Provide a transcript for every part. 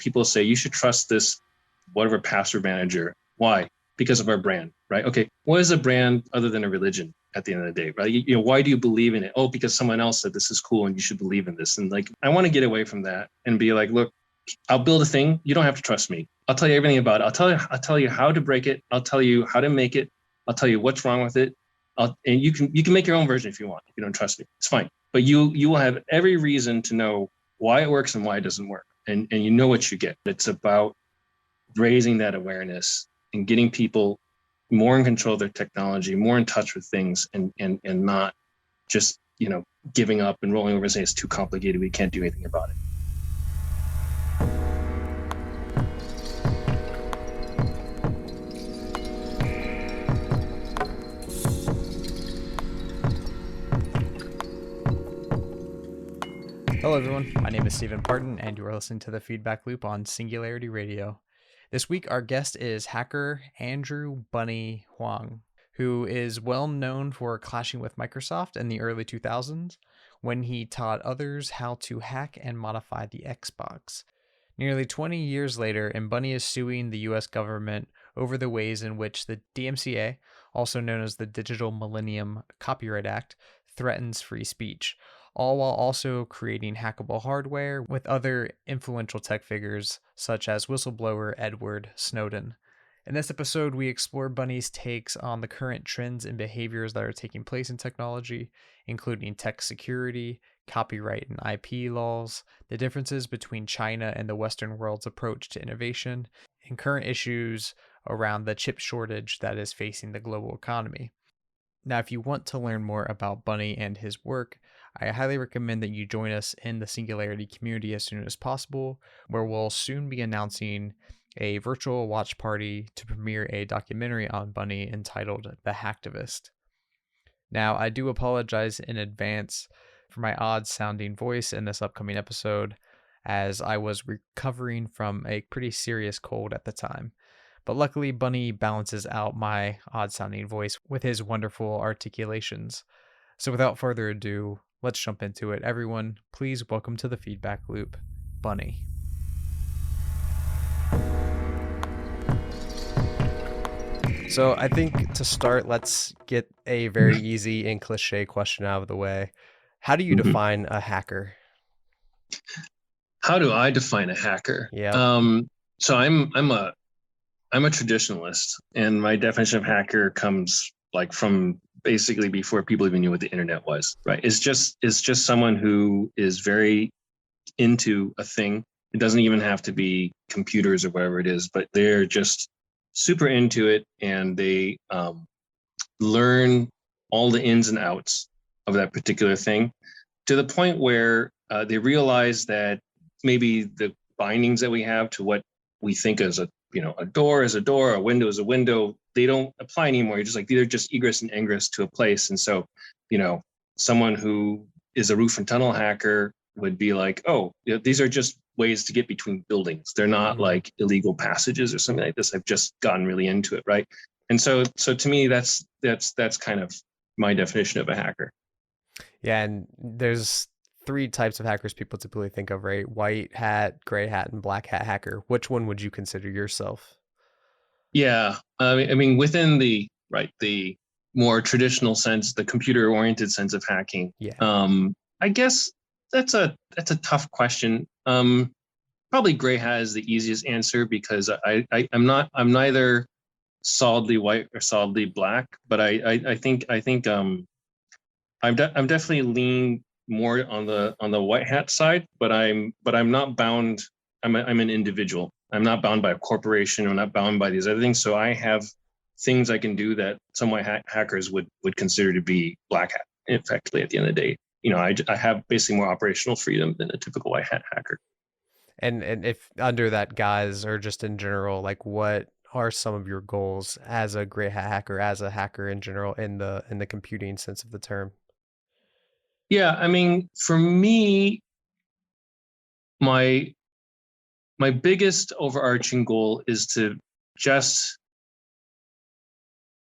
people say you should trust this whatever password manager. Why? Because of our brand, right? Okay, what is a brand other than a religion at the end of the day, right? You know, why do you believe in it? Oh, because someone else said this is cool and you should believe in this. And like, I want to get away from that and be like, look, I'll build a thing. You don't have to trust me. I'll tell you everything about it. I'll tell you how to break it. I'll tell you how to make it. I'll tell you what's wrong with it. And you can make your own version if you want. If you don't trust me, it's fine. But you will have every reason to know why it works and why it doesn't work. And you know what you get. It's about raising that awareness and getting people more in control of their technology, more in touch with things, and not just, you know, giving up and rolling over and saying it's too complicated, we can't do anything about it. Hello everyone, my name is Stephen Parton and you are listening to the Feedback Loop on Singularity Radio. This week our guest is hacker Andrew Bunnie Huang, who is well known for clashing with Microsoft in the early 2000s when he taught others how to hack and modify the Xbox. Nearly 20 years later, and Bunnie is suing the US government over the ways in which the DMCA, also known as the Digital Millennium Copyright Act, threatens free speech, all while also creating hackable hardware with other influential tech figures such as whistleblower Edward Snowden. In this episode, we explore Bunnie's takes on the current trends and behaviors that are taking place in technology, including tech security, copyright and IP laws, the differences between China and the Western world's approach to innovation, and current issues around the chip shortage that is facing the global economy. Now, if you want to learn more about Bunnie and his work, I highly recommend that you join us in the Singularity community as soon as possible, where we'll soon be announcing a virtual watch party to premiere a documentary on Bunnie entitled The Hacktivist. Now, I do apologize in advance for my odd sounding voice in this upcoming episode, as I was recovering from a pretty serious cold at the time. But luckily, Bunnie balances out my odd sounding voice with his wonderful articulations. So without further ado, let's jump into it. Everyone, please welcome to the Feedback Loop, Bunnie. So I think to start, let's get a very easy and cliche question out of the way. How do you define a hacker? How do I define a hacker? Yeah. So I'm a traditionalist, and my definition of hacker comes like from basically before people even knew what the internet was, right? It's just someone who is very into a thing. It doesn't even have to be computers or whatever it is, but they're just super into it, and they learn all the ins and outs of that particular thing to the point where they realize that maybe the bindings that we have to what we think as a door is a door, a window is a window, they don't apply anymore. You're just like, they're just egress and ingress to a place. And so, someone who is a roof and tunnel hacker would be like, oh, these are just ways to get between buildings. They're not like illegal passages or something like this. I've just gotten really into it, right? And so to me, that's kind of my definition of a hacker. Yeah, and there's three types of hackers people typically think of, right? White hat, gray hat, and black hat hacker. Which one would you consider yourself? Yeah, I mean, within the more traditional sense, the computer-oriented sense of hacking. Yeah. I guess that's a tough question. Probably gray hat is the easiest answer because I'm neither solidly white or solidly black, but I think I'm definitely leaning more on the white hat side, but I'm not bound. I'm an individual. I'm not bound by a corporation. I'm not bound by these other things. So I have things I can do that some white hat hackers would consider to be black hat. Effectively, at the end of the day, I have basically more operational freedom than a typical white hat hacker. And if under that guise, or just in general, like what are some of your goals as a gray hat hacker, as a hacker in general, in the computing sense of the term? Yeah, I mean, for me, my biggest overarching goal is to just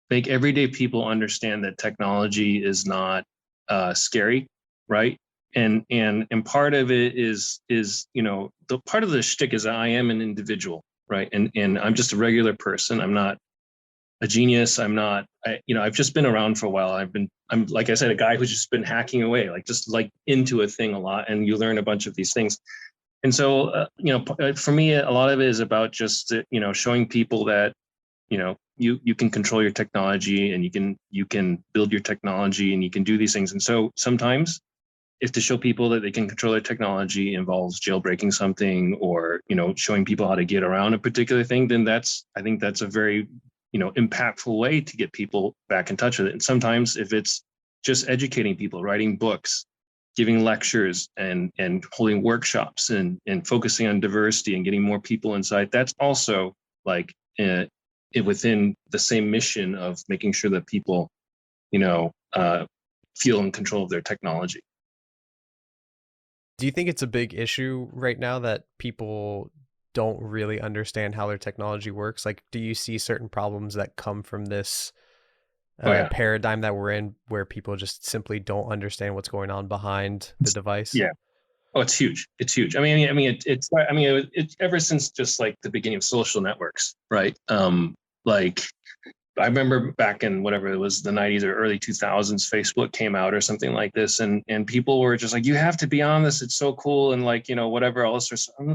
make everyday people understand that technology is not scary, right? and part of it is the part of the shtick is I am an individual, right? And I'm just a regular person. I'm not a genius. I've just been around for a while. I'm like I said, a guy who's just been hacking away, like just like into a thing a lot, and you learn a bunch of these things. And so, for me, a lot of it is about just showing people that you can control your technology, and you can build your technology, and you can do these things. And so sometimes, if to show people that they can control their technology involves jailbreaking something, or showing people how to get around a particular thing, then I think that's a very impactful way to get people back in touch with it. And sometimes if it's just educating people, writing books, giving lectures, and holding workshops, and focusing on diversity and getting more people inside, that's also like within the same mission of making sure that people feel in control of their technology. Do you think it's a big issue right now that people don't really understand how their technology works? Like, do you see certain problems that come from this Oh yeah. paradigm that we're in, where people just simply don't understand what's going on behind the device? Yeah. Oh, it's huge. It's huge. It's ever since just like the beginning of social networks, right? Like I remember back in whatever it was, the 90s or early 2000s, Facebook came out or something like this, and people were just like, you have to be on this, it's so cool, and like whatever else,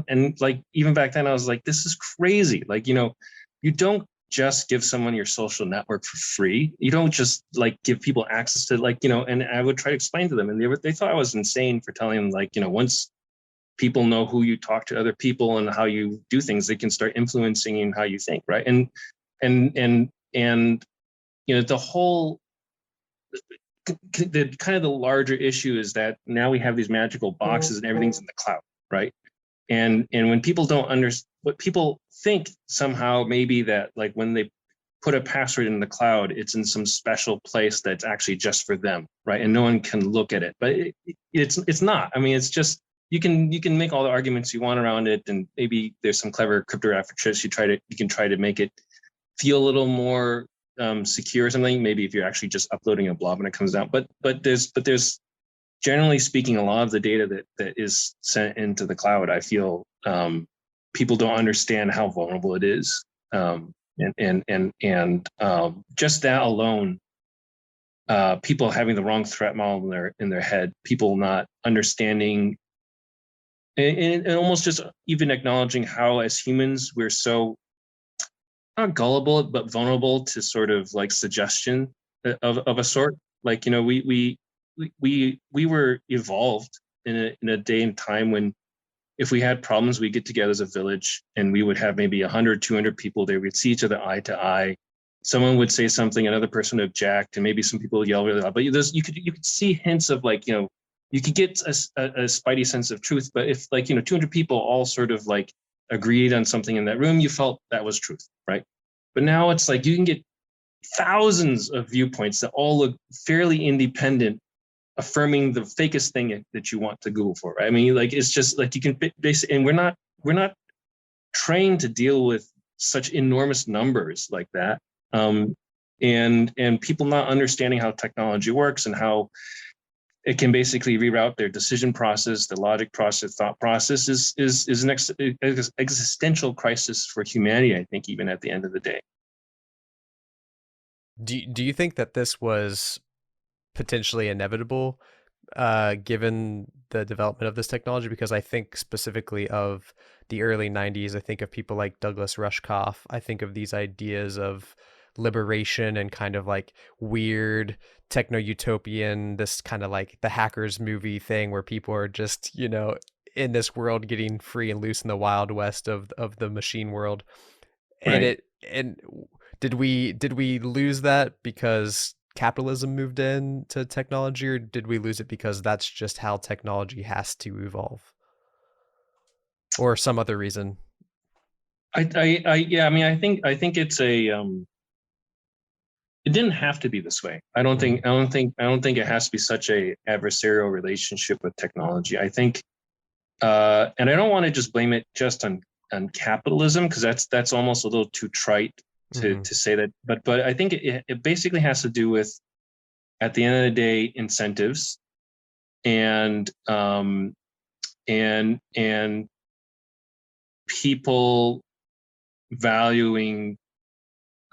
and like even back then I was like, this is crazy. Like you don't just give someone your social network for free. You don't just like give people access to and I would try to explain to them, and they thought I was insane for telling them once people know who you talk to other people and how you do things, they can start influencing how you think, right? And the whole the kind of the larger issue is that now we have these magical boxes and everything's in the cloud, right? And when people don't understand what people think, somehow maybe that like when they put a password in the cloud, it's in some special place that's actually just for them, right? And no one can look at it, but it's not. I mean, it's just you can make all the arguments you want around it, and maybe there's some clever cryptographic tricks you can try to make it feel a little more secure or something. Maybe if you're actually just uploading a blob when it comes out, but there's generally speaking, a lot of the data that is sent into the cloud, I feel people don't understand how vulnerable it is, and just that alone, people having the wrong threat model in their head, people not understanding, and almost just even acknowledging how as humans we're so not gullible but vulnerable to sort of like suggestion of a sort. Like we were evolved in a day and time when if we had problems, we'd get together as a village and we would have maybe 100, 200 people there. We'd see each other eye to eye. Someone would say something, another person would object, and maybe some people would yell really loud. But you could see hints of you could get a spidey sense of truth. But if 200 people all sort of like agreed on something in that room, you felt that was truth, right? But now it's like you can get thousands of viewpoints that all look fairly independent, affirming the fakest thing that you want to Google for, right? I mean, like it's just like you can basically, and we're not trained to deal with such enormous numbers like that, and people not understanding how technology works and how it can basically reroute their decision process, the logic process, thought process is an existential crisis for humanity, I think, even at the end of the day. Do you think that this was potentially inevitable given the development of this technology? Because I think specifically of the early 90s, I think of people like Douglas Rushkoff. I think of these ideas of liberation and kind of like weird techno-utopian, this kind of like the Hackers movie thing where people are just, in this world getting free and loose in the wild west of the machine world. Right. And did we lose that because capitalism moved into technology, or did we lose it because that's just how technology has to evolve, or some other reason? Yeah, I mean, I think it's it didn't have to be this way. I don't think it has to be such a adversarial relationship with technology. I think, and I don't want to just blame it just on capitalism, because that's almost a little too trite to say that. But I think it basically has to do with, at the end of the day, incentives, and and people valuing,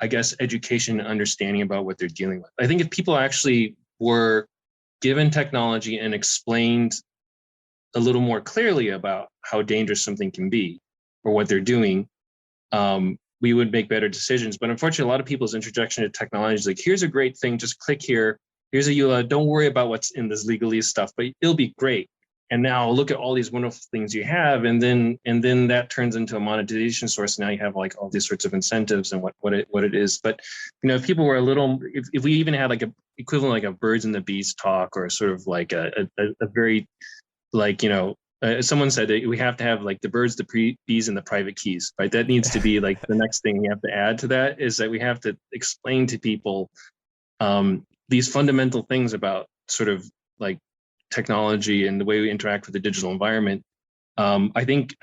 I guess, education and understanding about what they're dealing with. I think if people actually were given technology and explained a little more clearly about how dangerous something can be or what they're doing, we would make better decisions. But unfortunately, a lot of people's introduction to technology is like, here's a great thing, just click here. Here's a EULA, don't worry about what's in this legalese stuff, but it'll be great. And now look at all these wonderful things you have, and then that turns into a monetization source. Now you have like all these sorts of incentives and what it is. But if people were a little, if we even had like a equivalent like a birds and the bees talk, or sort of like a very like someone said that we have to have like the birds, the bees, and the private keys, right? That needs to be like the next thing we have to add to that, is that we have to explain to people these fundamental things about sort of like technology and the way we interact with the digital environment. I think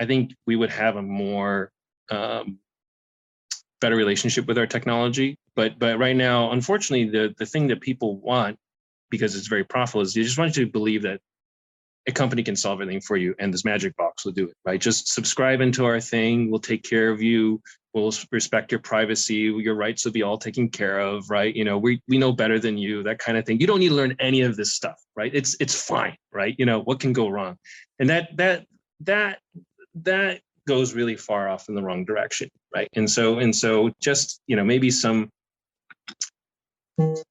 we would have a more better relationship with our technology. But right now, unfortunately, the thing that people want, because it's very profitable, is they just want you to believe that a company can solve everything for you and this magic box will do it, right? Just subscribe into our thing. We'll take care of you. We'll respect your privacy. Your rights will be all taken care of, right? We know better than you, that kind of thing. You don't need to learn any of this stuff, right? It's fine, right? What can go wrong? And that goes really far off in the wrong direction, right? And so just, maybe some,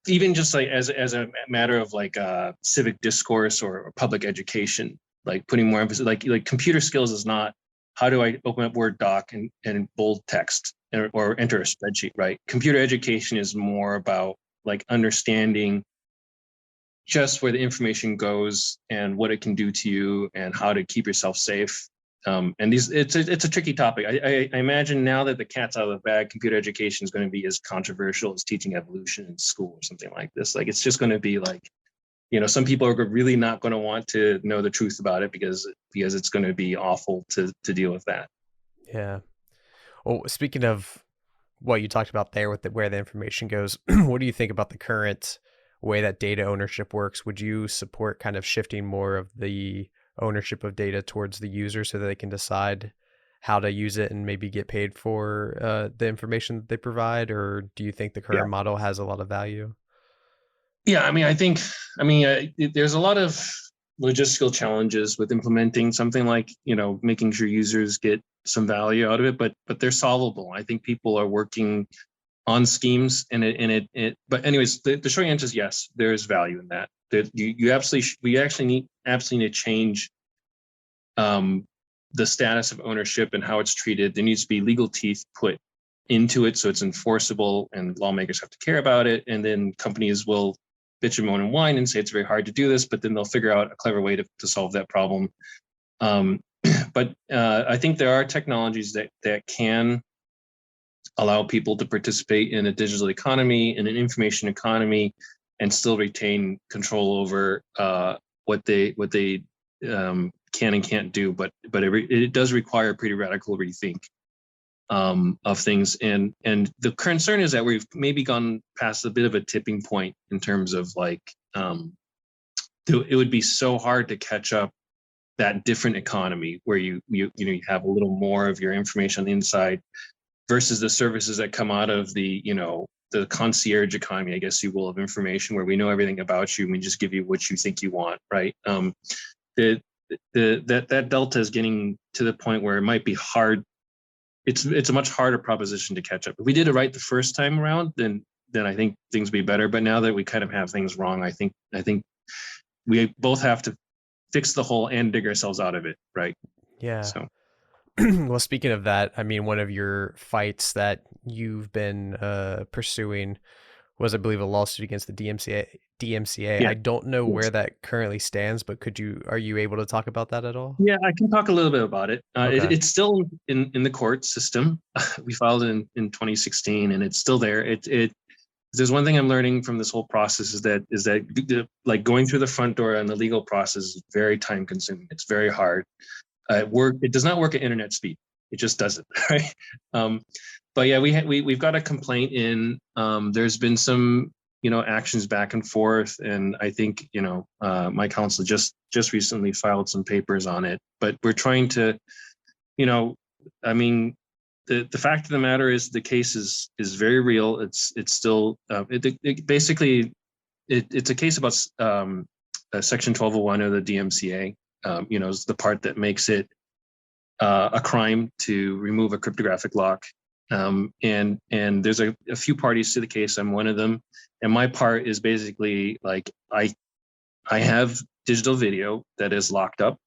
even just like as a matter of like civic discourse or public education, like putting more emphasis, like computer skills is not how do I open up Word doc and bold text or enter a spreadsheet, right? Computer education is more about like understanding just where the information goes and what it can do to you and how to keep yourself safe. And it's a tricky topic. I imagine now that the cat's out of the bag, computer education is going to be as controversial as teaching evolution in school or something like this. Like, it's just going to be like, some people are really not going to want to know the truth about it because it's going to be awful to deal with that. Yeah. Well, speaking of what you talked about there with where the information goes, what do you think about the current way that data ownership works? Would you support kind of shifting more of the ownership of data towards the user so that they can decide how to use it and maybe get paid for the information that they provide? Or do you think the current model has a lot of value? Yeah, there's a lot of logistical challenges with implementing something like, making sure users get some value out of it, but they're solvable. I think people are working on schemes but anyways, the short answer is yes, there is value in that. We actually need to change the status of ownership and how it's treated. There needs to be legal teeth put into it so it's enforceable and lawmakers have to care about it. And then companies will bitch and moan and whine and say it's very hard to do this, but then they'll figure out a clever way to solve that problem. But I think there are technologies that can allow people to participate in a digital economy, in an information economy, and still retain control over what they can and can't do. But it does require a pretty radical rethink of things. And the concern is that we've maybe gone past a bit of a tipping point in terms of like, it would be so hard to catch up that different economy where you have a little more of your information on the inside versus the services that come out of the concierge economy, I guess you will, of information, where we know everything about you and we just give you what you think you want, right? That delta is getting to the point where it might be hard. It's a much harder proposition to catch up. If we did it right the first time around, then I think things would be better. But now that we kind of have things wrong, I think we both have to fix the hole and dig ourselves out of it, right? Yeah. So. Well, speaking of that, one of your fights that you've been pursuing was, I believe, a lawsuit against the DMCA. Yeah. I don't know where that currently stands, but are you able to talk about that at all? Yeah, I can talk a little bit about it. Okay. It's still in the court system. We filed in 2016, and it's still there. There's one thing I'm learning from this whole process is that like going through the front door and the legal process is very time consuming. It's very hard. It does not work at internet speed. It just doesn't, right? But yeah, we've got a complaint in. There's been some actions back and forth. And I think, my counsel just recently filed some papers on it, but we're trying to, I mean, the fact of the matter is the case is very real. It's still, basically, it's a case about Section 1201 of the DMCA, is the part that makes it a crime to remove a cryptographic lock. And there's a few parties to the case. I'm one of them. And my part is basically like, I have digital video that is locked up.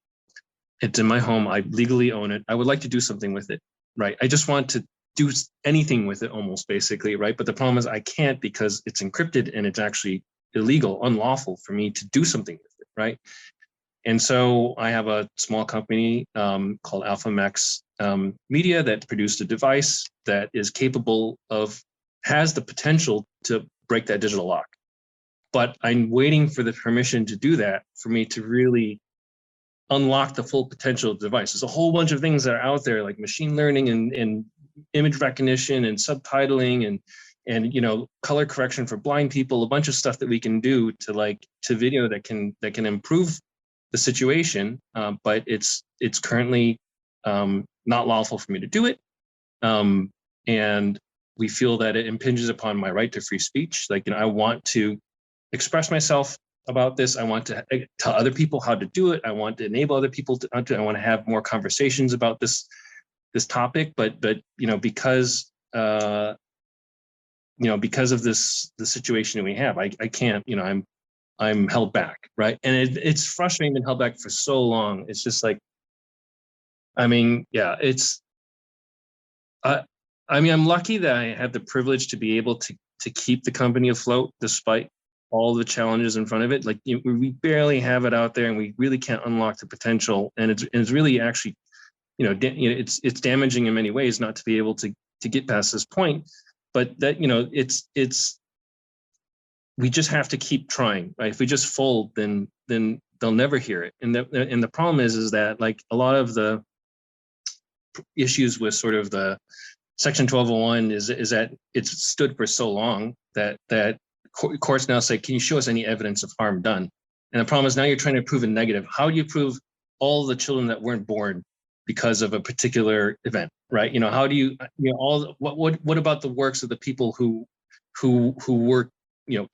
It's in my home. I legally own it. I would like to do something with it, right? I just want to do anything with it almost, basically, right? But the problem is I can't, because it's encrypted and it's actually illegal, unlawful for me to do something with it, right? And so I have a small company called AlphaMax Media that produced a device that is capable of, has the potential to break that digital lock. But I'm waiting for the permission to do that for me to really unlock the full potential of the device. There's a whole bunch of things that are out there, like machine learning and image recognition and subtitling and color correction for blind people, a bunch of stuff that we can do to video that can improve the situation, but it's currently not lawful for me to do it, and we feel that it impinges upon my right to free speech. I want to express myself about this. I want to tell other people how to do it. I want to enable other people to. I want to have more conversations about this topic. But because because of the situation that we have, I can't. I'm held back, right? And it's frustrating being held back for so long. It's just like, it's. I'm lucky that I have the privilege to be able to keep the company afloat despite all the challenges in front of it. We barely have it out there, and we really can't unlock the potential. And it's really actually, it's damaging in many ways not to be able to get past this point. But that it's we just have to keep trying, right? If we just fold, then they'll never hear it. And the problem is that a lot of the issues with sort of the Section 1201 is that it's stood for so long that courts now say, can you show us any evidence of harm done? And the problem is now you're trying to prove a negative. How do you prove all the children that weren't born because of a particular event, right? How do you, what about the works of the people who were,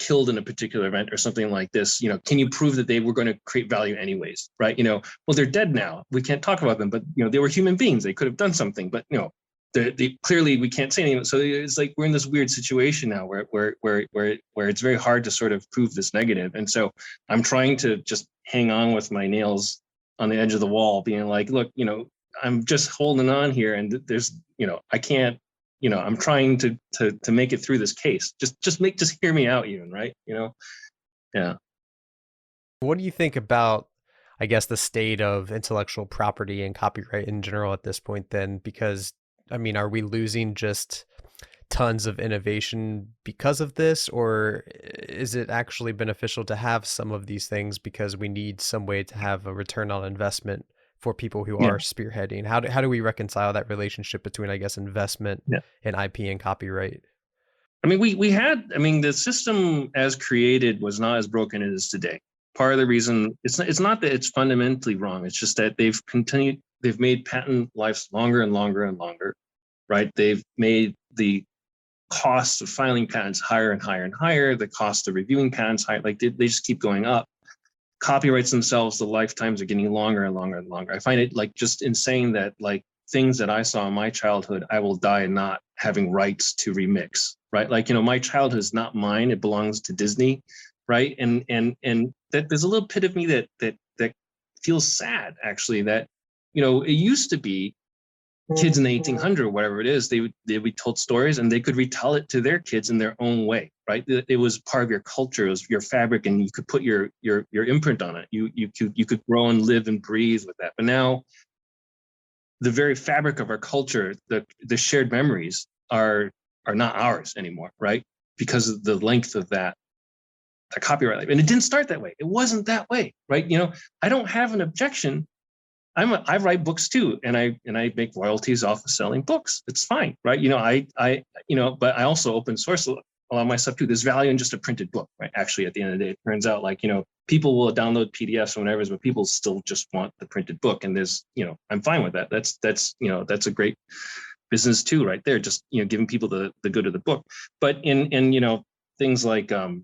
killed in a particular event or something like this? Can you prove that they were going to create value anyways, right? Well, they're dead now. We can't talk about them, but they were human beings. They could have done something, but they clearly we can't say anything. So it's like we're in this weird situation now where it's very hard to sort of prove this negative. And so I'm trying to just hang on with my nails on the edge of the wall, being like, look, I'm just holding on here, and there's, I can't, I'm trying to make it through this case. Just hear me out, even, right? Yeah. What do you think about, I guess, the state of intellectual property and copyright in general at this point then? Because, are we losing just tons of innovation because of this, or is it actually beneficial to have some of these things because we need some way to have a return on investment for people who are spearheading? How do we reconcile that relationship between, I guess, investment and IP and copyright? We had, the system as created was not as broken as it is today. Part of the reason, it's not that it's fundamentally wrong. It's just that they've made patent lives longer and longer and longer, right? They've made the cost of filing patents higher and higher and higher. The cost of reviewing patents higher. They just keep going up. Copyrights themselves, the lifetimes are getting longer and longer and longer. I find it just insane that things that I saw in my childhood, I will die not having rights to remix, right? My childhood is not mine; it belongs to Disney, right? And that there's a little bit of me that feels sad, actually. That it used to be kids in the 1800s or whatever it is, they'd be told stories and they could retell it to their kids in their own way, right? It was part of your culture, it was your fabric, and you could put your imprint on it. You could grow and live and breathe with that. But now, the very fabric of our culture, the shared memories are not ours anymore, right? Because of the length of that copyright life. And it didn't start that way. It wasn't that way, right? I don't have an objection. I write books too, and I make royalties off of selling books. It's fine, right? But I also open source a a lot of my stuff too. There's value in just a printed book, right? Actually, at the end of the day, it turns out like, people will download PDFs or whatever, but people still just want the printed book. And there's, I'm fine with that. That's a great business too, right there. Just, giving people the good of the book. But in things like a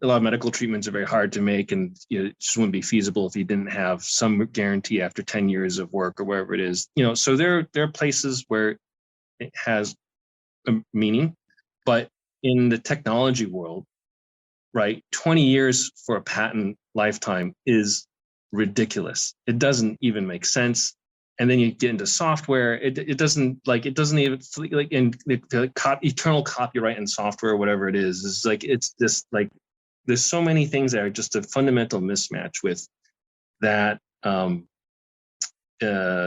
lot of medical treatments are very hard to make, and it just wouldn't be feasible if you didn't have some guarantee after 10 years of work or wherever it is. So there are places where it has a meaning, but in the technology world, right, 20 years for a patent lifetime is ridiculous. It doesn't even make sense. And then you get into software, it doesn't even like in the eternal copyright in software, whatever it is like, it's this like, there's so many things that are just a fundamental mismatch with that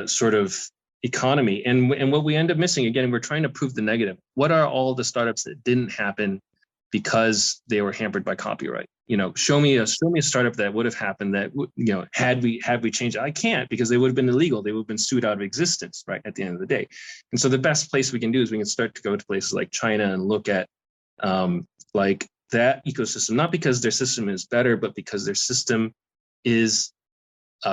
sort of economy. And what we end up missing, again, we're trying to prove the negative. What are all the startups that didn't happen because they were hampered by copyright? Show me a startup that would have happened that, had we changed it. I can't, because they would have been illegal. They would have been sued out of existence, right, at the end of the day. And so the best place we can do is we can start to go to places like China and look at like that ecosystem, not because their system is better, but because their system is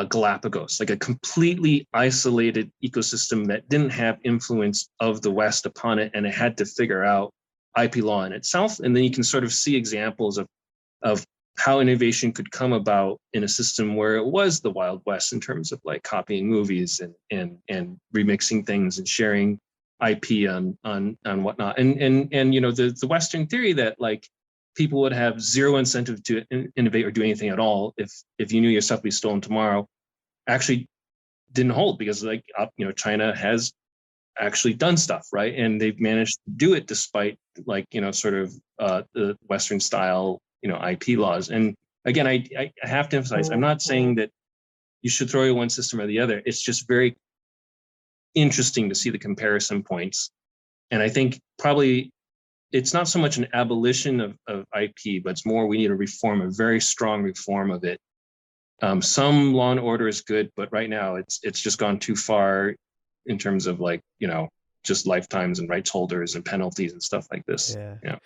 Galapagos, like a completely isolated ecosystem that didn't have influence of the West upon it, and it had to figure out IP law in itself. And then you can sort of see examples of how innovation could come about in a system where it was the Wild West in terms of like copying movies and remixing things and sharing IP on whatnot. And the Western theory that like people would have zero incentive to innovate or do anything at all if you knew your stuff would be stolen tomorrow, actually didn't hold, because like China has actually done stuff, right, and they've managed to do it despite like sort of the Western style IP laws. And again, I have to emphasize, I'm not saying that you should throw away one system or the other. It's just very interesting to see the comparison points. And I think probably it's not so much an abolition of IP, but it's more we need to reform, a very strong reform of it. Some law and order is good, but right now it's just gone too far in terms of like, just lifetimes and rights holders and penalties and stuff like this. Yeah.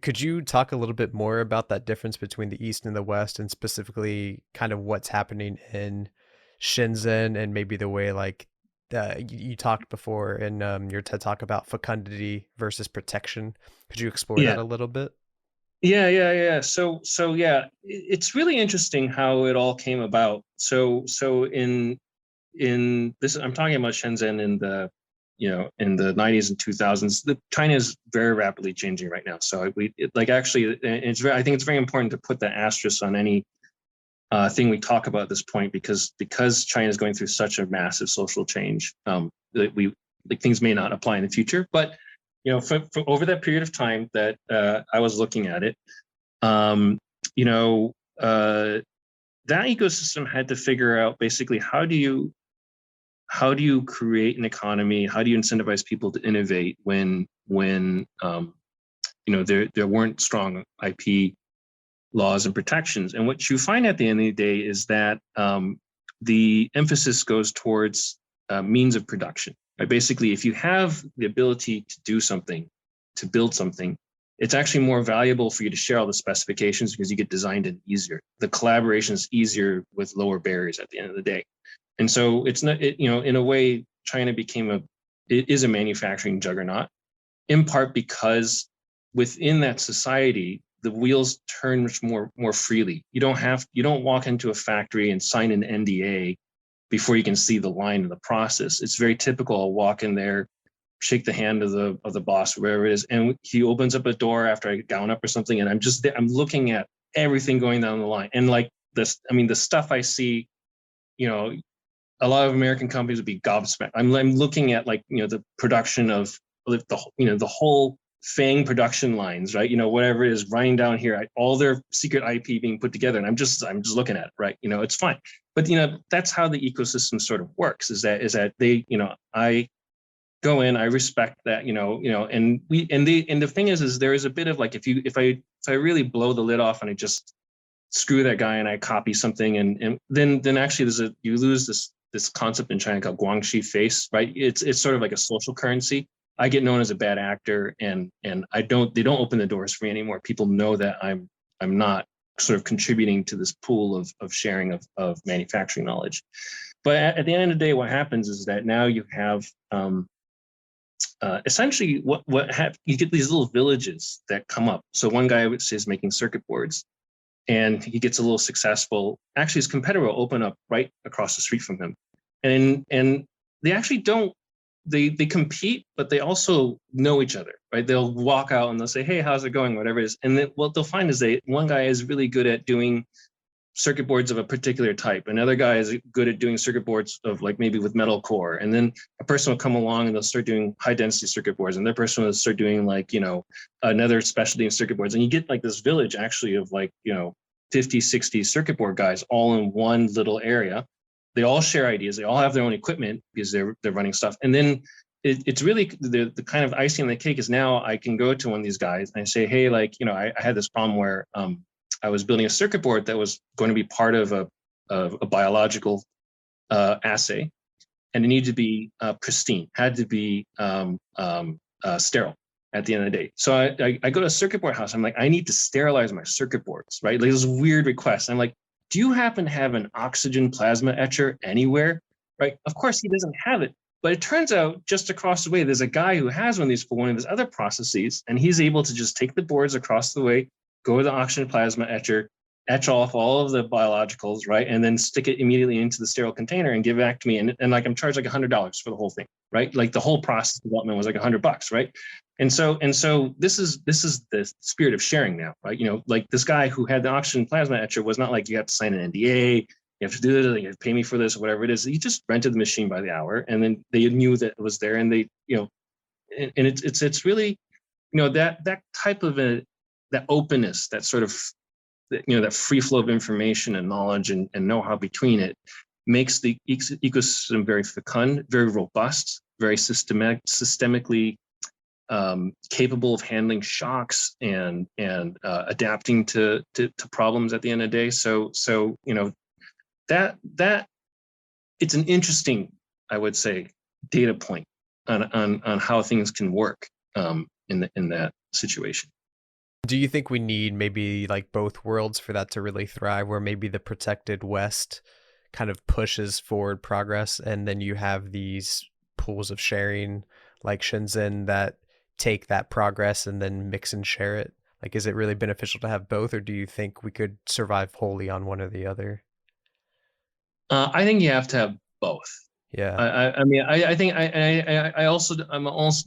Could you talk a little bit more about that difference between the East and the West, and specifically kind of what's happening in Shenzhen, and maybe the way like you talked before in your TED Talk about fecundity versus protection? Could you explore that a little bit? Yeah. So yeah, it's really interesting how it all came about. So in this, I'm talking about Shenzhen in the in the 90s and 2000s. China is very rapidly changing right now. So I think it's very important to put the asterisk on any thing we talk about at this point, because China is going through such a massive social change that things may not apply in the future. But for over that period of time that I was looking at it, that ecosystem had to figure out basically how do you create an economy? How do you incentivize people to innovate when there weren't strong IP laws and protections? And what you find at the end of the day is that the emphasis goes towards means of production. Right? Basically, if you have the ability to do something, to build something, it's actually more valuable for you to share all the specifications because you get designed in easier. The collaboration is easier with lower barriers at the end of the day. And so it's not, in a way, China it is a manufacturing juggernaut, in part because within that society, the wheels turn much more freely. You don't walk into a factory and sign an NDA before you can see the line of the process. It's very typical. I'll walk in there, shake the hand of the boss, wherever it is, and he opens up a door after I gown up or something, and I'm just there, I'm looking at everything going down the line. And like this, the stuff I see, a lot of American companies would be gobsmacked. I'm looking at the production of the whole FANG production lines, right? Whatever it is running down here, all their secret IP being put together, and I'm just looking at it, right? It's fine, but that's how the ecosystem sort of works. Is that they, I go in, I respect that, and the thing is there is a bit of like if I really blow the lid off and I just screw that guy and I copy something, and then actually you lose this concept in China called guangxi face, right? It's sort of like a social currency. I get known as a bad actor, and they don't open the doors for me anymore. People know that I'm not sort of contributing to this pool of sharing of manufacturing knowledge. But at the end of the day, what happens is that now you have essentially you get these little villages that come up. So one guy, I would say, is making circuit boards, and he gets a little successful. Actually, his competitor will open up right across the street from him, and they actually don't. They compete, but they also know each other, right? They'll walk out and they'll say, "Hey, how's it going?" Whatever it is, and then what they'll find is one guy is really good at doing circuit boards of a particular type. Another guy is good at doing circuit boards of like maybe with metal core. And then a person will come along and they'll start doing high density circuit boards. And their person will start doing like, another specialty in circuit boards. And you get like this village actually of like, 50, 60 circuit board guys all in one little area. They all share ideas. They all have their own equipment because they're running stuff. And then it's really the kind of icing on the cake is now I can go to one of these guys and I say, hey, like, I had this problem where I was building a circuit board that was going to be part of a biological assay, and it needed to be pristine, had to be sterile at the end of the day. So I go to a circuit board house. I'm like, I need to sterilize my circuit boards, right? Like this weird request. I'm like, do you happen to have an oxygen plasma etcher anywhere, right? Of course, he doesn't have it. But it turns out just across the way, there's a guy who has one of these for one of his other processes, and he's able to just take the boards across the way, go to the oxygen plasma etcher, etch off all of the biologicals, right? And then stick it immediately into the sterile container and give it back to me. And like I'm charged like $100 for the whole thing, right? Like the whole process development was like $100, right? And so this is the spirit of sharing now, right? Like this guy who had the oxygen plasma etcher was not like you have to sign an NDA, you have to do this, you have to pay me for this, or whatever it is. He just rented the machine by the hour, and then they knew that it was there, and they, and it's really, that type of that openness, that sort of, that free flow of information and knowledge and know-how between it makes the ecosystem very fecund, very robust, very systemically capable of handling shocks and adapting to problems at the end of the day. So that it's an interesting, I would say, data point on how things can work in that situation. Do you think we need maybe like both worlds for that to really thrive, where maybe the protected West kind of pushes forward progress, and then you have these pools of sharing like Shenzhen that take that progress and then mix and share it? Like, is it really beneficial to have both, or do you think we could survive wholly on one or the other? I think you have to have both. Yeah. I'm also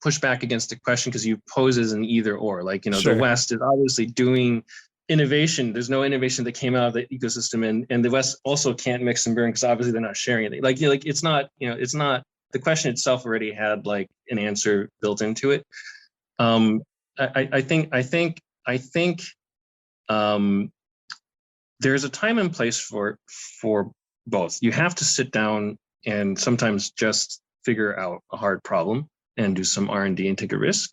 push back against the question because you pose as an either or. Like, Sure. The West is obviously doing innovation. There's no innovation that came out of the ecosystem, and the West also can't mix and burn because obviously they're not sharing anything. Like, it's not, the question itself already had like an answer built into it. I think there's a time and place for both. You have to sit down and sometimes just figure out a hard problem and do some R&D and take a risk.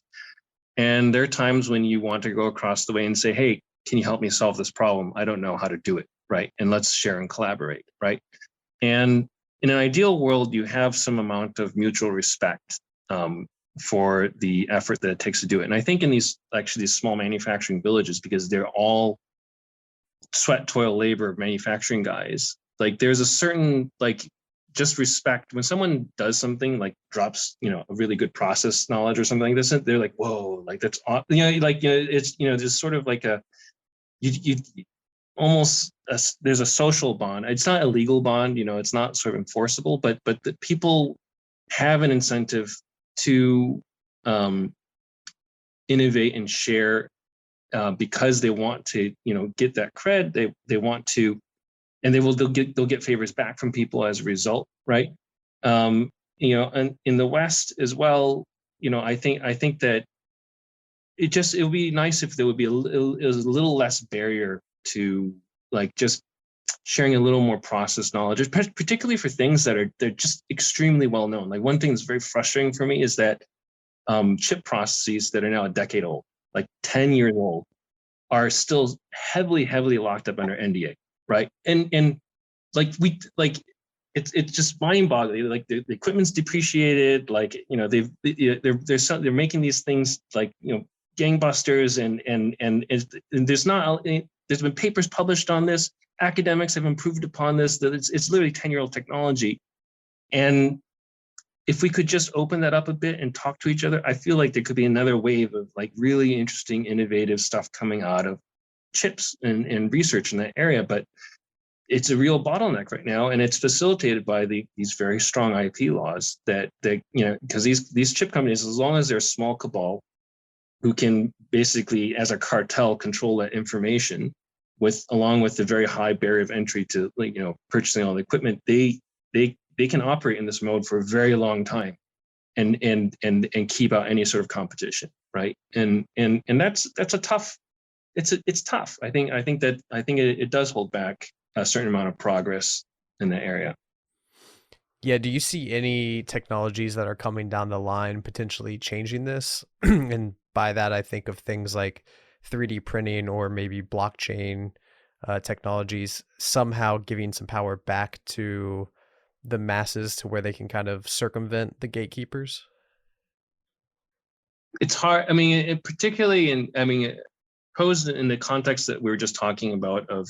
And there are times when you want to go across the way and say, hey, can you help me solve this problem? I don't know how to do it, right? And let's share and collaborate, right? And in an ideal world, you have some amount of mutual respect for the effort that it takes to do it. And I think in these small manufacturing villages, because they're all sweat, toil, labor manufacturing guys, like there's a certain like just respect when someone does something like drops a really good process knowledge or something like this, they're like, whoa, like that's it's just sort of like a you almost there's a social bond. It's not a legal bond, it's not sort of enforceable, but the people have an incentive to innovate and share because they want to get that cred. They want to, and they'll get favors back from people as a result, right? And in the West as well, I think that it would be nice if there would be a little less barrier to like just sharing a little more process knowledge, particularly for things that they're just extremely well known. Like one thing that's very frustrating for me is that chip processes that are now a decade old, like 10 years old, are still heavily locked up under NDA. Right. And it's just mind-boggling. Like the equipment's depreciated. Like they're making these things like gangbusters, and there's been papers published on this. Academics have improved upon this. That it's literally 10-year-old technology, and if we could just open that up a bit and talk to each other, I feel like there could be another wave of like really interesting, innovative stuff coming out of chips and research in that area. But it's a real bottleneck right now, and it's facilitated by these very strong IP laws that because these chip companies, as long as they're a small cabal who can basically, as a cartel, control that information, along with the very high barrier of entry to purchasing all the equipment, they can operate in this mode for a very long time, and keep out any sort of competition, right? And that's a tough. It's tough. I think it does hold back a certain amount of progress in the area. Yeah, do you see any technologies that are coming down the line potentially changing this? And by that, I think of things like 3D printing or maybe blockchain technologies somehow giving some power back to the masses to where they can kind of circumvent the gatekeepers. It's hard. I mean, posed in the context that we were just talking about of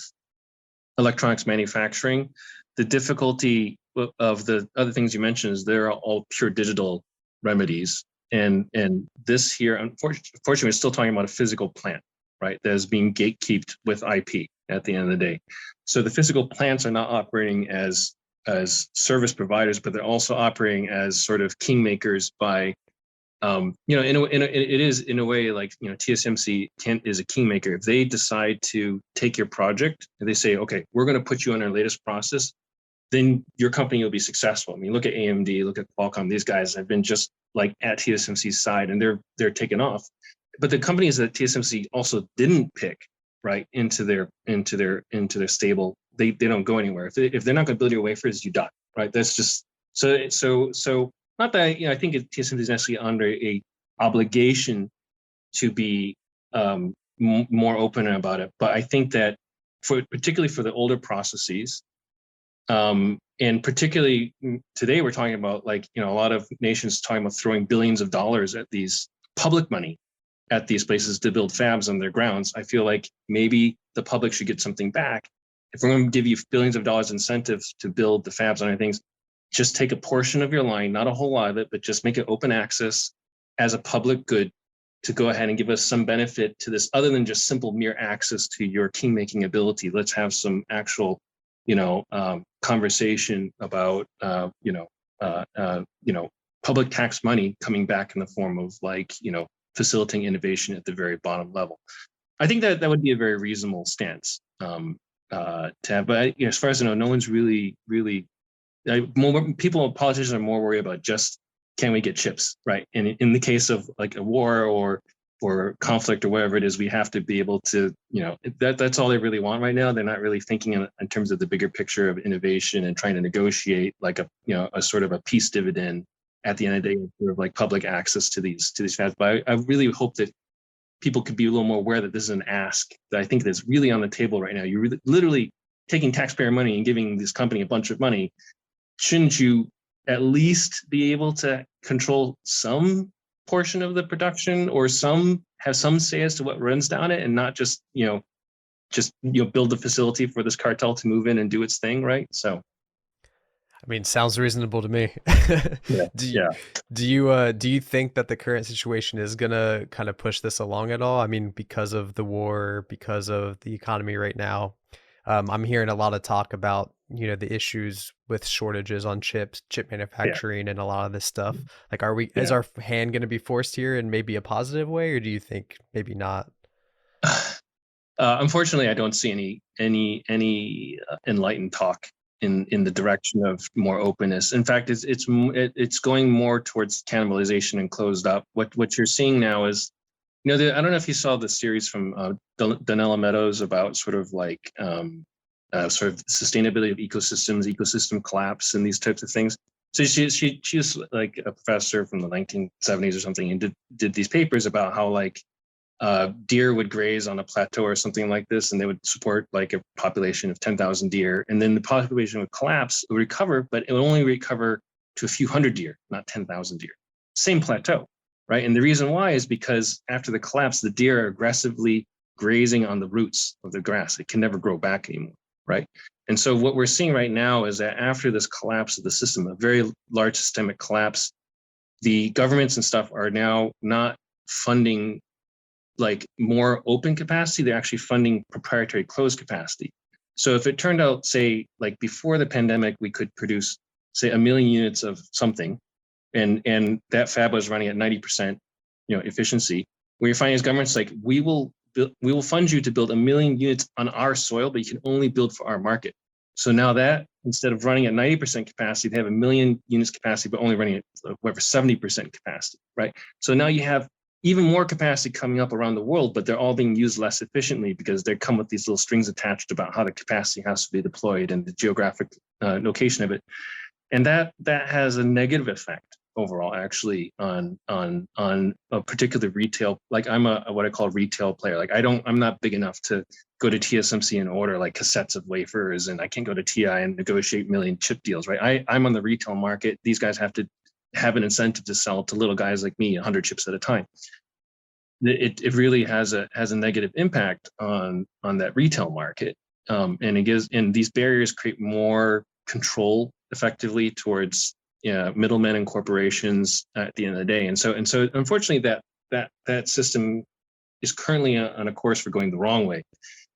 electronics manufacturing, the difficulty of the other things you mentioned is they're all pure digital remedies, and this here, unfortunately, we're still talking about a physical plant, right? That is being gatekept with IP at the end of the day. So the physical plants are not operating as service providers, but they're also operating as sort of kingmakers by it is in a way like TSMC is a kingmaker. If they decide to take your project and they say, okay, we're going to put you on our latest process, then your company will be successful. I mean, look at AMD, look at Qualcomm. These guys have been just like at TSMC's side, and they're taking off. But the companies that TSMC also didn't pick right into their stable, they don't go anywhere. If they're not going to build your wafers, you die. Right? That's just so. Not that I think TSMC is necessarily under a obligation to be more open about it, but I think that particularly for the older processes, and particularly today we're talking about a lot of nations talking about throwing billions of dollars at these public money at these places to build fabs on their grounds. I feel like maybe the public should get something back. If we're going to give you billions of dollars incentives to build the fabs on things, just take a portion of your line, not a whole lot of it, but just make it open access as a public good to go ahead and give us some benefit to this other than just simple mere access to your king-making ability. Let's have some actual, conversation about, public tax money coming back in the form of facilitating innovation at the very bottom level. I think that would be a very reasonable stance to have. But as far as I know, no one's really politicians are more worried about just can we get chips, right? And in the case of like a war or conflict or whatever it is, we have to be able to, that's all they really want right now. They're not really thinking in terms of the bigger picture of innovation and trying to negotiate like a sort of a peace dividend at the end of the day, sort of like public access to these fabs. But I really hope that people could be a little more aware that this is an ask that I think that's really on the table right now. You're literally taking taxpayer money and giving this company a bunch of money. Shouldn't you at least be able to control some portion of the production or have some say as to what runs down it, and not just build the facility for this cartel to move in and do its thing, right? So I mean, sounds reasonable to me. Yeah. Do you think that the current situation is gonna kind of push this along at all? I mean, because of the war, because of the economy right now, I'm hearing a lot of talk about the issues with shortages on chip manufacturing, and a lot of this stuff. Like, is our hand going to be forced here in maybe a positive way, or do you think maybe not? Unfortunately, I don't see any enlightened talk in the direction of more openness. In fact, it's going more towards cannibalization and closed up. What you're seeing now is, I don't know if you saw the series from Donella Meadows about sort of sort of sustainability of ecosystem collapse, and these types of things. So she's like a professor from the 1970s or something, and did these papers about how deer would graze on a plateau or something like this, and they would support like a population of 10,000 deer. And then the population would collapse, it would recover, but it would only recover to a few hundred deer, not 10,000 deer. Same plateau, right? And the reason why is because after the collapse, the deer are aggressively grazing on the roots of the grass. It can never grow back anymore, right? And so what we're seeing right now is that after this collapse of the system, a very large systemic collapse, the governments and stuff are now not funding like more open capacity, they're actually funding proprietary closed capacity. So if it turned out, say, like before the pandemic, we could produce, say, 1 million units of something, and that fab was running at 90%, efficiency, what you're finding is governments like, we will fund you to build 1 million units on our soil, but you can only build for our market. So now that instead of running at 90% capacity, they have 1 million units capacity, but only running at whatever 70% capacity, right? So now you have even more capacity coming up around the world, but they're all being used less efficiently because they come with these little strings attached about how the capacity has to be deployed and the geographic location of it. And that has a negative effect overall, actually, on a particular retail. Like I'm a what I call retail player. Like I'm not big enough to go to TSMC and order like cassettes of wafers, and I can't go to TI and negotiate million chip deals, right? I'm on the retail market. These guys have to have an incentive to sell to little guys like me 100 chips at a time. It really has a negative impact on that retail market, and these barriers create more control effectively towards middlemen and corporations at the end of the day. And so unfortunately that system is currently on a course for going the wrong way.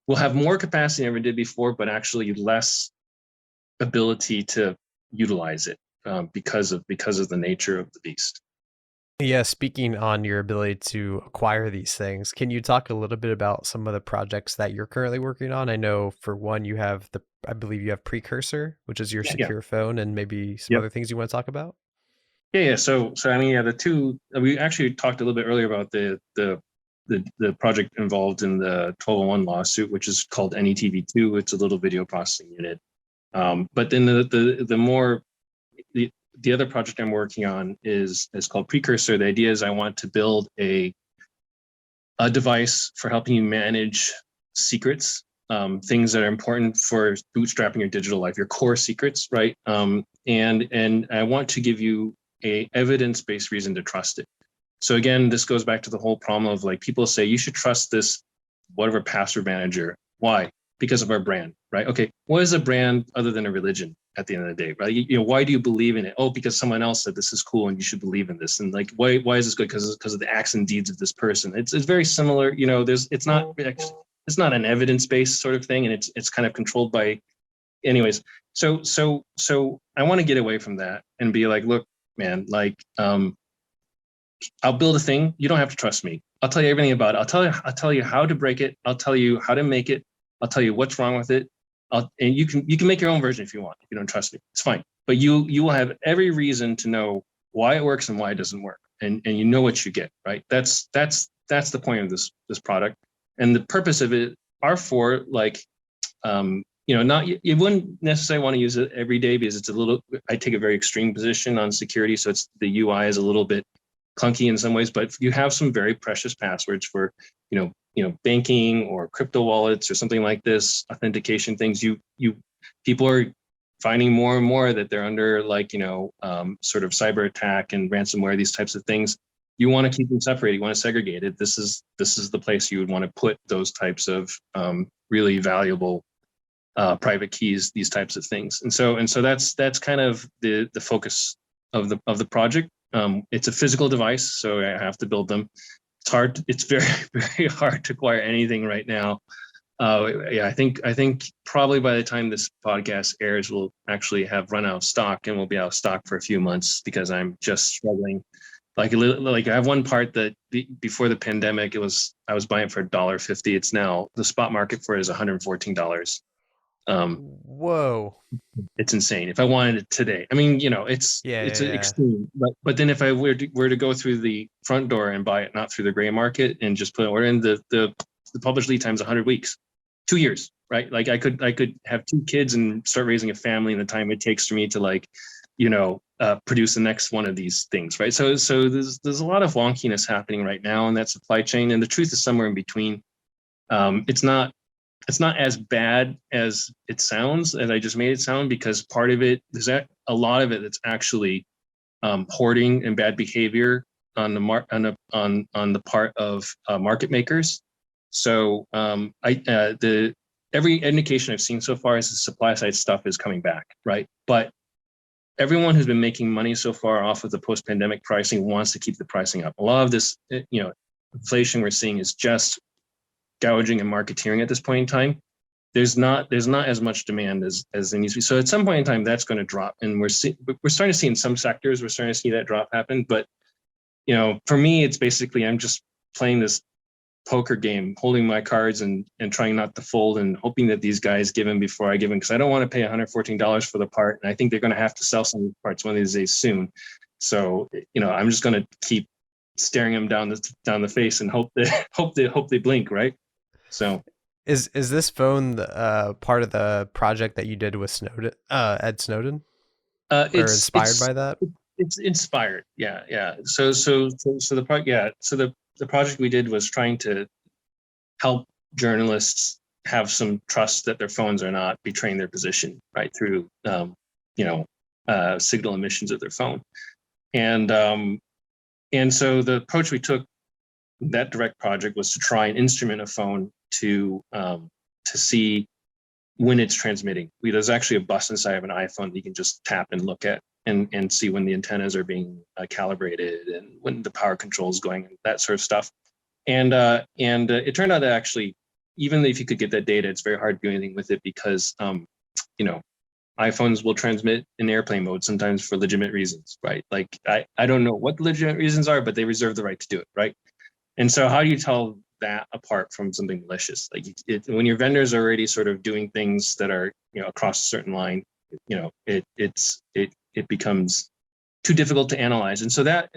We'll have more capacity than ever did before, but actually less ability to utilize it because of the nature of the beast. Yeah, speaking on your ability to acquire these things, can you talk a little bit about some of the projects that you're currently working on? I know for one, I believe you have Precursor, which is your secure phone, and maybe some other things you want to talk about? Yeah. So I mean, the two, we actually talked a little bit earlier about the project involved in the 1201 lawsuit, which is called NETV2. It's a little video processing unit. But then the other project I'm working on is called Precursor. The idea is I want to build a device for helping you manage secrets, things that are important for bootstrapping your digital life, your core secrets, right? And I want to give you a evidence-based reason to trust it. So again, this goes back to the whole problem of like people say you should trust this whatever password manager. Why? Because of our brand, right? Okay, what is a brand other than a religion at the end of the day, right? Why do you believe in it? Oh, because someone else said this is cool and you should believe in this. And like, why is this good? Because of the acts and deeds of this person. It's very similar. It's not an evidence-based sort of thing, and it's kind of controlled by, anyways. So I want to get away from that and be like, look, man, like, I'll build a thing. You don't have to trust me. I'll tell you everything about it. I'll tell you how to break it. I'll tell you how to make it. I'll tell you what's wrong with it. And you can make your own version if you want. If you don't trust me, it's fine. But you will have every reason to know why it works and why it doesn't work, and you know what you get, right? That's the point of this product, and the purpose of it are for like, not you wouldn't necessarily want to use it every day because it's a little. I take a very extreme position on security, so it's the UI is a little bit clunky in some ways, but you have some very precious passwords for, banking or crypto wallets or something like this, authentication things. People are finding more and more that they're under like, sort of cyber attack and ransomware, these types of things. You want to keep them separated. You want to segregate it. This is the place you would want to put those types of really valuable private keys, these types of things. And so that's kind of the focus of the project. It's a physical device, so I have to build them. It's hard. It's very, very hard to acquire anything right now. I think probably by the time this podcast airs, we'll actually have run out of stock, and we'll be out of stock for a few months because I'm just struggling. Like I have one part that before the pandemic, I was buying it for $1.50. It's now the spot market for it is $114. Whoa. It's insane. If I wanted it today, I mean, it's extreme. But then if I were to go through the front door and buy it, not through the gray market, and just put an order in, the published lead time is 100 weeks, 2 years, right? Like I could have 2 kids and start raising a family in the time it takes for me to like, produce the next one of these things, right? So there's a lot of wonkiness happening right now in that supply chain, and the truth is somewhere in between. It's not as bad as it sounds, as I just made it sound, because part of it, there's a lot of it that's actually hoarding and bad behavior on the part of market makers. So every indication I've seen so far is the supply side stuff is coming back, right? But everyone who's been making money so far off of the post-pandemic pricing wants to keep the pricing up. A lot of this, inflation we're seeing is just gouging and marketeering at this point in time. There's not as much demand as there needs to be. So at some point in time, that's going to drop, and we're starting to see in some sectors, we're starting to see that drop happen. But for me, it's basically I'm just playing this poker game, holding my cards and trying not to fold, and hoping that these guys give in before I give in, because I don't want to pay $114 for the part, and I think they're going to have to sell some of these parts one of these days soon. So I'm just going to keep staring them down the face and hope they blink, right? So is this phone part of the project that you did with Snowden, Ed Snowden, or inspired by that? It's inspired, yeah. So the project we did was trying to help journalists have some trust that their phones are not betraying their position, right, through signal emissions of their phone, and so the approach we took that direct project was to try and instrument a phone to see when it's transmitting. There's actually a bus inside of an iPhone that you can just tap and look at and see when the antennas are being calibrated and when the power control is going, and that sort of stuff. And it turned out that actually, even if you could get that data, it's very hard to do anything with it, because iPhones will transmit in airplane mode sometimes for legitimate reasons, right? Like I don't know what the legitimate reasons are, but they reserve the right to do it, right? And so how do you tell that apart from something malicious? Like when your vendors are already sort of doing things that are across a certain line, it becomes too difficult to analyze. And so that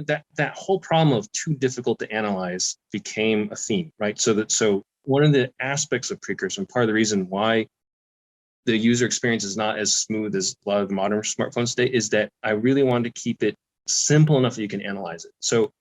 whole problem of too difficult to analyze became a theme, right? So one of the aspects of Precursor, and part of the reason why the user experience is not as smooth as a lot of the modern smartphones today, is that I really wanted to keep it simple enough that you can analyze it. So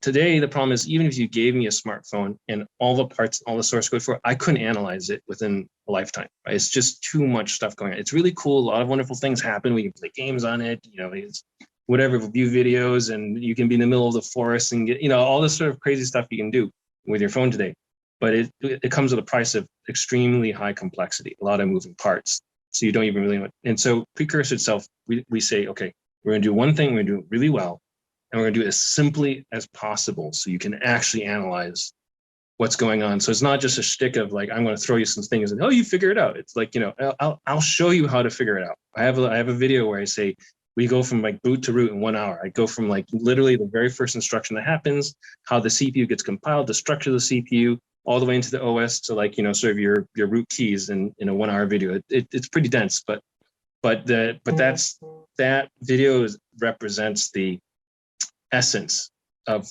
today, the problem is, even if you gave me a smartphone and all the parts, all the source code for it, I couldn't analyze it within a lifetime. Right? It's just too much stuff going on. It's really cool. A lot of wonderful things happen. We can play games on it, it's whatever, view videos, and you can be in the middle of the forest and get, all this sort of crazy stuff you can do with your phone today. But it comes with a price of extremely high complexity, a lot of moving parts. So you don't even really know. And so Precursor itself, we say, okay, we're going to do one thing, we're going to do it really well, and we're going to do it as simply as possible so you can actually analyze what's going on. So it's not just a shtick of like, I'm going to throw you some things and, you figure it out. It's like, I'll show you how to figure it out. I have a video where I say, we go from like boot to root in 1 hour. I go from like literally the very first instruction that happens, how the CPU gets compiled, the structure of the CPU, all the way into the OS to like, sort of your root keys in a 1 hour video. It's pretty dense, but that video represents the essence of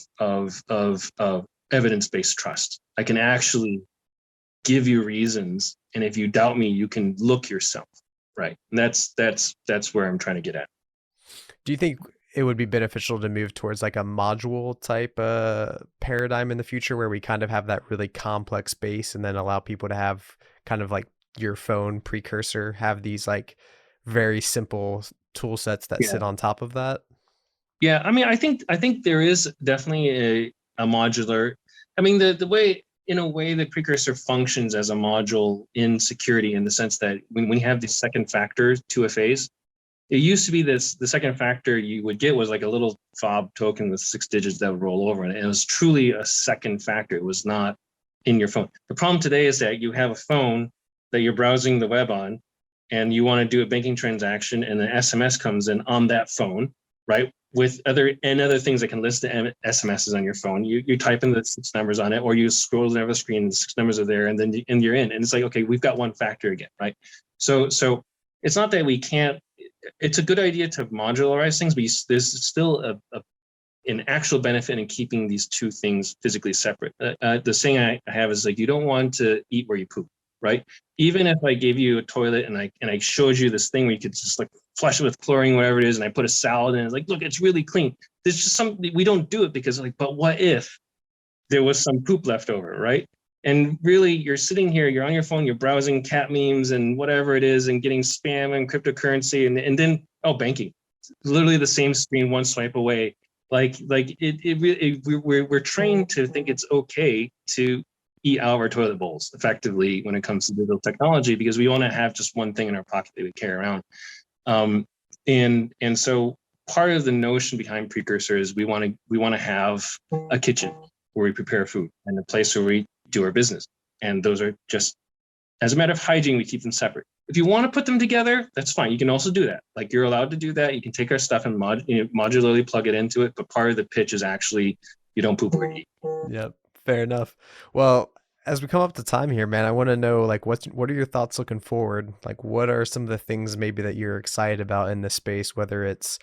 evidence-based trust. I can actually give you reasons, and if you doubt me, you can look yourself, right? And that's where I'm trying to get at. Do you think it would be beneficial to move towards like a module type paradigm in the future, where we kind of have that really complex base and then allow people to have kind of like your phone Precursor, have these like very simple tool sets that sit on top of that? Yeah, I mean, I think there is definitely a modular. I mean, the way, in a way, the Precursor functions as a module in security, in the sense that when we have the second factor 2FAs, it used to be the second factor you would get was like a little fob token with 6 digits that would roll over, and it was truly a second factor. It was not in your phone. The problem today is that you have a phone that you're browsing the web on, and you want to do a banking transaction, and an SMS comes in on that phone, right? With other things that can list the SMSs on your phone. You type in the 6 numbers on it, or you scroll down the screen, the 6 numbers are there, and then you're in. And it's like, okay, we've got one factor again, right? So it's not that we can't. It's a good idea to modularize things, but there's still an actual benefit in keeping these two things physically separate. The saying I have is like, you don't want to eat where you poop, right? Even if I gave you a toilet and I showed you this thing where you could just like flush it with chlorine, whatever it is, and I put a salad in. It's like, look, it's really clean. There's just something we don't do it because like, but what if there was some poop left over, right? And really, you're sitting here, you're on your phone, you're browsing cat memes and whatever it is, and getting spam and cryptocurrency, and then banking, literally the same screen, one swipe away. We're trained to think it's okay to eat out of our toilet bowls effectively when it comes to digital technology, because we want to have just one thing in our pocket that we carry around. And so part of the notion behind Precursor is we want to have a kitchen where we prepare food and a place where we do our business. And those are just, as a matter of hygiene, we keep them separate. If you want to put them together, that's fine. You can also do that. Like, you're allowed to do that. You can take our stuff and modularly plug it into it. But part of the pitch is actually you don't poop or eat. Yep, fair enough. Well, as we come up to time here, man, I want to know, like, what are your thoughts looking forward? Like, what are some of the things maybe that you're excited about in this space, whether it's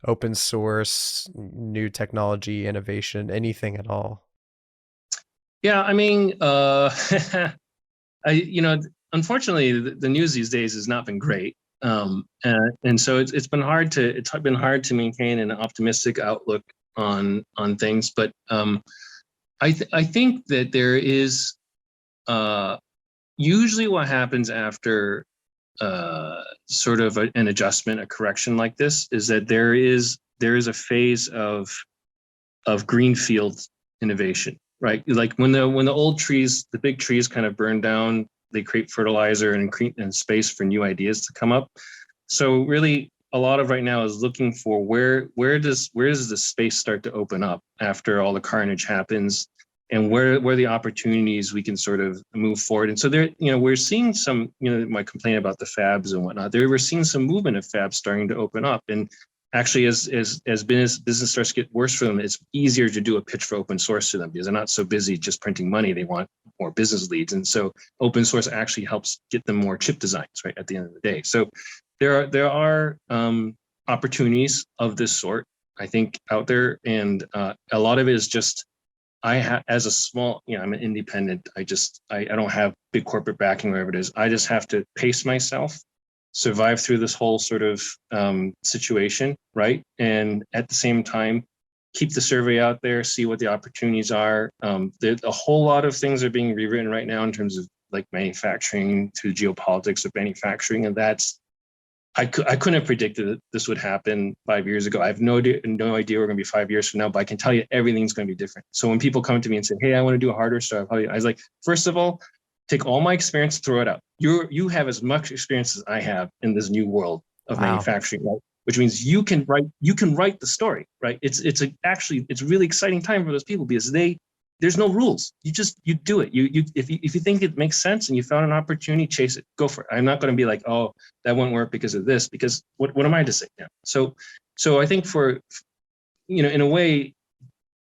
open source, new technology, innovation, anything at all? Yeah, I mean, unfortunately, the news these days has not been great, and so it's been hard to maintain an optimistic outlook on things. But I think that there is usually what happens after sort of an adjustment, a correction like this, is that there is a phase of greenfield innovation. Right, like when the old trees, the big trees, kind of burn down, they create fertilizer and space for new ideas to come up. So really, a lot of right now is looking for where does the space start to open up after all the carnage happens, and where the opportunities we can sort of move forward. And so there, we're seeing some, my complaint about the fabs and whatnot. We're seeing some movement of fabs starting to open up, and actually, as business starts to get worse for them, it's easier to do a pitch for open source to them, because they're not so busy just printing money. They want more business leads. And so open source actually helps get them more chip designs, right, at the end of the day. So there are opportunities of this sort, I think, out there. And a lot of it is just, as a small, I'm an independent. I don't have big corporate backing, wherever it is. I just have to pace myself, survive through this whole sort of situation, right? And at the same time, keep the survey out there, see what the opportunities are. A whole lot of things are being rewritten right now in terms of like manufacturing, to geopolitics of manufacturing, and that's, I couldn't have predicted that this would happen 5 years ago. I have no idea we're going to be 5 years from now, but I can tell you everything's going to be different. So when people come to me and say, "Hey, I want to do a hardware startup," I was like, first of all, take all my experience, throw it out. You have as much experience as I have in this new world of manufacturing, right? Which means you can write the story, right? It's a really exciting time for those people, because there's no rules. You do it. If you think it makes sense and you found an opportunity, chase it, go for it. I'm not going to be like, "Oh, that won't work because of this," because what am I to say? Yeah. So I think for, in a way,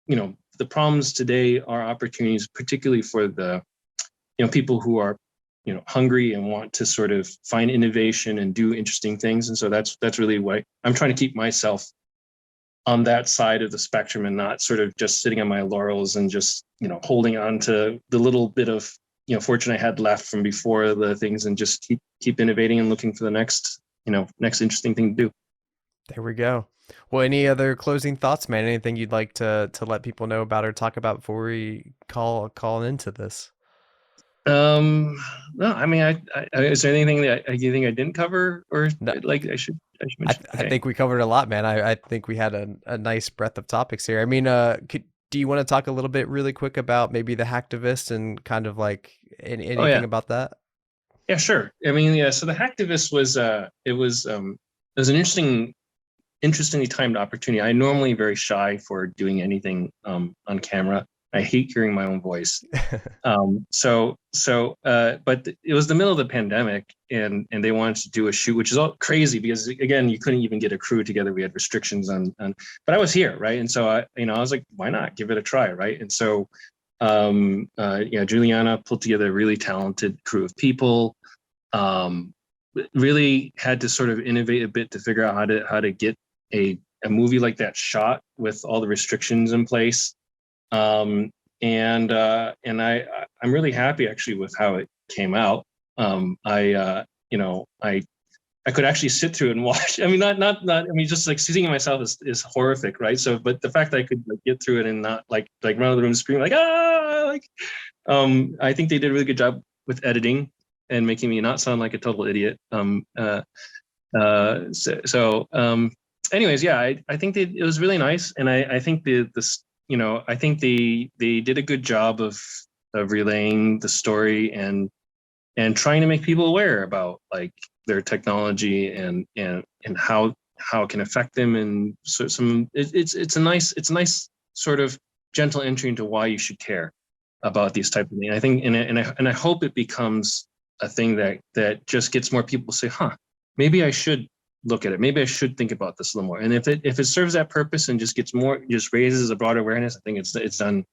the problems today are opportunities, particularly for the people who are hungry and want to sort of find innovation and do interesting things. And so that's really why I'm trying to keep myself on that side of the spectrum, and not sort of just sitting on my laurels and just holding on to the little bit of fortune I had left from before the things, and just keep innovating and looking for the next interesting thing to do. There we go. Well, any other closing thoughts, man? Anything you'd like to let people know about or talk about before we call into this? No, I mean, is there anything that you think I didn't cover, or No, like I should mention? I think we covered a lot, man. I think we had a nice breadth of topics here. I mean, do you want to talk a little bit really quick about maybe the Hacktivist and kind of like anything about that? Yeah, sure. I mean, yeah. So the Hacktivist was it was an interestingly timed opportunity. I'm normally very shy for doing anything on camera. I hate hearing my own voice. But it was the middle of the pandemic, and they wanted to do a shoot, which is all crazy because, again, you couldn't even get a crew together. We had restrictions but I was here, right? And so I was like, why not give it a try, right? And so Juliana pulled together a really talented crew of people. Really had to sort of innovate a bit to figure out how to get a movie like that shot with all the restrictions in place. I'm really happy actually with how it came out. I I could actually sit through and watch. I mean, not. I mean, just like seeing myself is horrific, right? So, but the fact that I could like, get through it and not like run out of the room screaming like like, I think they did a really good job with editing and making me not sound like a total idiot. Anyways, yeah, I think it was really nice, and I think I think they did a good job of relaying the story and trying to make people aware about like their technology and how it can affect them, and so it's a nice sort of gentle entry into why you should care about these type of things. I think and I hope it becomes a thing that just gets more people to say, maybe I should look at it. Maybe I should think about this a little more. And if it serves that purpose and just raises a broader awareness, I think it's done.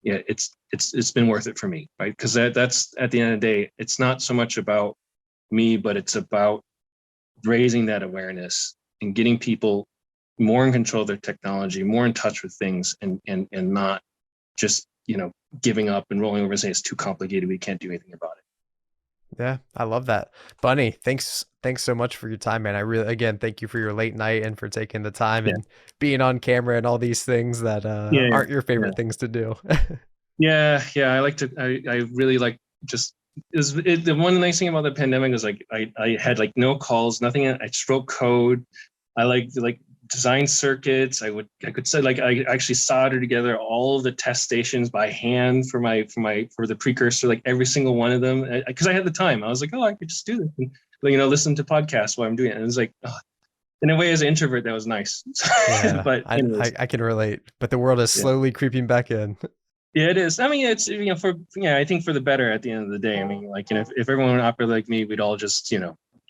Yeah, it's been worth it for me, right? Because that's at the end of the day, it's not so much about me, but it's about raising that awareness and getting people more in control of their technology, more in touch with things, and not just giving up and rolling over and saying it's too complicated, we can't do anything about it. Yeah, I love that. Bunnie, thanks so much for your time, man. I really, again, thank you for your late night and for taking the time Yeah. and being on camera and all these things that aren't your favorite things to do. Yeah, I like to. I really like just. The one nice thing about the pandemic is like I had like no calls, nothing. I just wrote code. I like design circuits. I could say like I actually soldered together all of the test stations by hand for the Precursor, like every single one of them, because I had the time. I was like, I could just do this, and, listen to podcasts while I'm doing it. And it was like, in a way, as an introvert, that was nice. Yeah, but I can relate. But the world is slowly creeping back in. Yeah, it is. I mean, it's I think for the better at the end of the day. I mean, like if everyone operated like me, we'd all just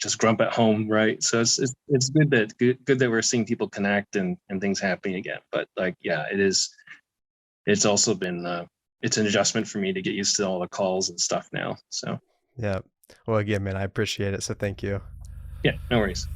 just grump at home, right? So it's good that we're seeing people connect and things happening again. But like, yeah, it is. It's also been it's an adjustment for me to get used to all the calls and stuff now. So yeah. Well, again, man, I appreciate it. So thank you. Yeah, no worries.